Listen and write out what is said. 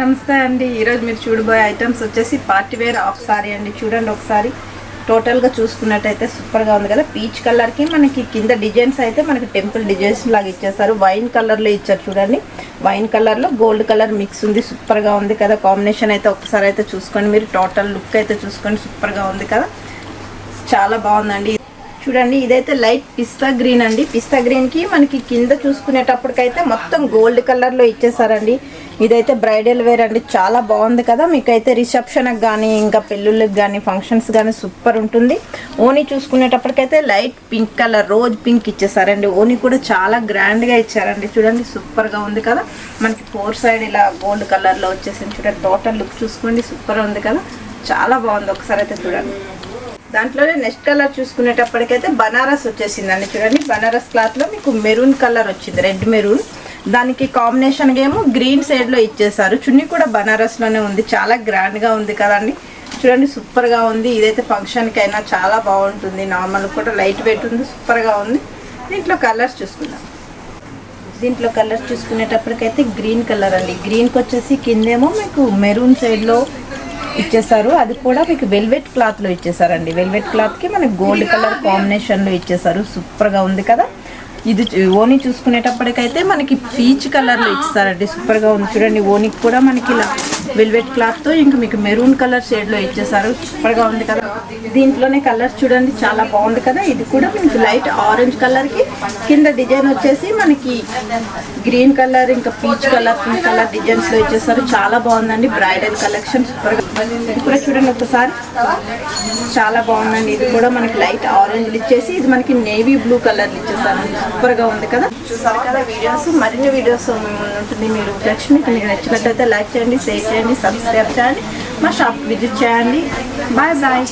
నమస్తే అండి. ఈరోజు మీరు చూడబోయే ఐటమ్స్ వచ్చేసి పార్టీ వేర్ హాఫ్ సారీ అండి. చూడండి ఒకసారి టోటల్గా చూసుకున్నట్టయితే సూపర్గా ఉంది కదా. పీచ్ కలర్కి మనకి కింద డిజైన్స్ అయితే మనకి టెంపుల్ డిజైన్స్ లాగా ఇచ్చేసారు. వైన్ కలర్లో ఇచ్చారు చూడండి. వైన్ కలర్లో గోల్డ్ కలర్ మిక్స్ ఉంది. సూపర్గా ఉంది కదా. కాంబినేషన్ అయితే ఒకసారి అయితే చూసుకోండి. మీరు టోటల్ లుక్ అయితే చూసుకోండి. సూపర్గా ఉంది కదా. చాలా బాగుందండి. చూడండి ఇదైతే లైట్ పిస్తా గ్రీన్ అండి. పిస్తా గ్రీన్కి మనకి కింద చూసుకునేటప్పటికైతే మొత్తం గోల్డ్ కలర్లో ఇచ్చేసారండి. ఇదైతే బ్రైడల్ వేర్ అండి. చాలా బాగుంది కదా. మీకైతే రిసెప్షన్కి కానీ ఇంకా పెళ్ళిళ్ళకి కానీ ఫంక్షన్స్ కానీ సూపర్ ఉంటుంది. ఓనీ చూసుకునేటప్పటికైతే light pink colour rose pink ఇచ్చేసారండి. ఓనీ కూడా చాలా గ్రాండ్గా ఇచ్చారండి. చూడండి సూపర్గా ఉంది కదా. మనకి 4 సైడ్ ఇలా గోల్డ్ కలర్లో వచ్చేసింది. చూడండి టోటల్ లుక్ చూసుకోండి. సూపర్ ఉంది కదా. చాలా బాగుంది. ఒకసారి అయితే చూడండి. దాంట్లోనే నెక్స్ట్ కలర్ చూసుకునేటప్పటికైతే బనారస్ వచ్చేసిందండి. చూడండి బనారస్ క్లాత్లో మీకు మెరూన్ కలర్ వచ్చింది. Red maroon. దానికి కాంబినేషన్ ఏమో గ్రీన్ సైడ్లో ఇచ్చేసారు. చున్నీ కూడా బనారస్లోనే ఉంది. చాలా గ్రాండ్గా ఉంది కదండి. చూడండి సూపర్గా ఉంది. ఇదైతే ఫంక్షన్కి అయినా చాలా బాగుంటుంది. నార్మల్ కూడా లైట్ వెయిట్ ఉంది. సూపర్గా ఉంది. దీంట్లో కలర్స్ చూసుకుందాం. దీంట్లో కలర్స్ చూసుకునేటప్పటికైతే గ్రీన్ కలర్ అండి. గ్రీన్కి వచ్చేసి కిందేమో మీకు మెరూన్ సైడ్లో ఇచ్చేసారు. అది కూడా మీకు వెల్వెట్ క్లాత్లో ఇచ్చేసారండి. వెల్వెట్ క్లాత్కి మనకి గోల్డ్ కలర్ కాంబినేషన్లో ఇచ్చేసారు. సూపర్గా ఉంది కదా. ఇది ఓనీ చూసుకునేటప్పటికైతే మనకి పీచ్ కలర్లో ఇచ్చేసారండి. సూపర్గా ఉంది. చూడండి ఓనీకి కూడా మనకి ఇలా వెల్వెట్ క్లాత్తో ఇంకా మీకు మెరూన్ కలర్ షేడ్లో ఇచ్చేసారు. సూపర్గా ఉంది కదా. దీంట్లోనే కలర్స్ చూడండి చాలా బాగుంది కదా. ఇది కూడా మనకి లైట్ ఆరెంజ్ కలర్కి కింద డిజైన్ వచ్చేసి మనకి గ్రీన్ కలర్ ఇంకా పీచ్ కలర్ పింక్ కలర్ డిజైన్స్లో ఇచ్చేసారు. చాలా బాగుందండి. బ్రైడల్ కలెక్షన్ సూపర్గా. ఇది కూడా చూడండి ఒకసారి. చాలా బాగుందండి. ఇది కూడా మనకి లైట్ ఆరెంజ్ ఇచ్చేసి ఇది మనకి నేవీ బ్లూ కలర్ ఇచ్చేసారు. సూపర్గా ఉంది కదా. చూసారు కదా వీడియోస్. మరిన్ని వీడియోస్ ఉంటుంది. మీరు మీకు నచ్చినట్లయితే లైక్ చేయండి, షేర్ చేయండి, సబ్స్క్రైబ్ చేయండి, మా షాప్ విజిట్ చేయండి. Bye bye.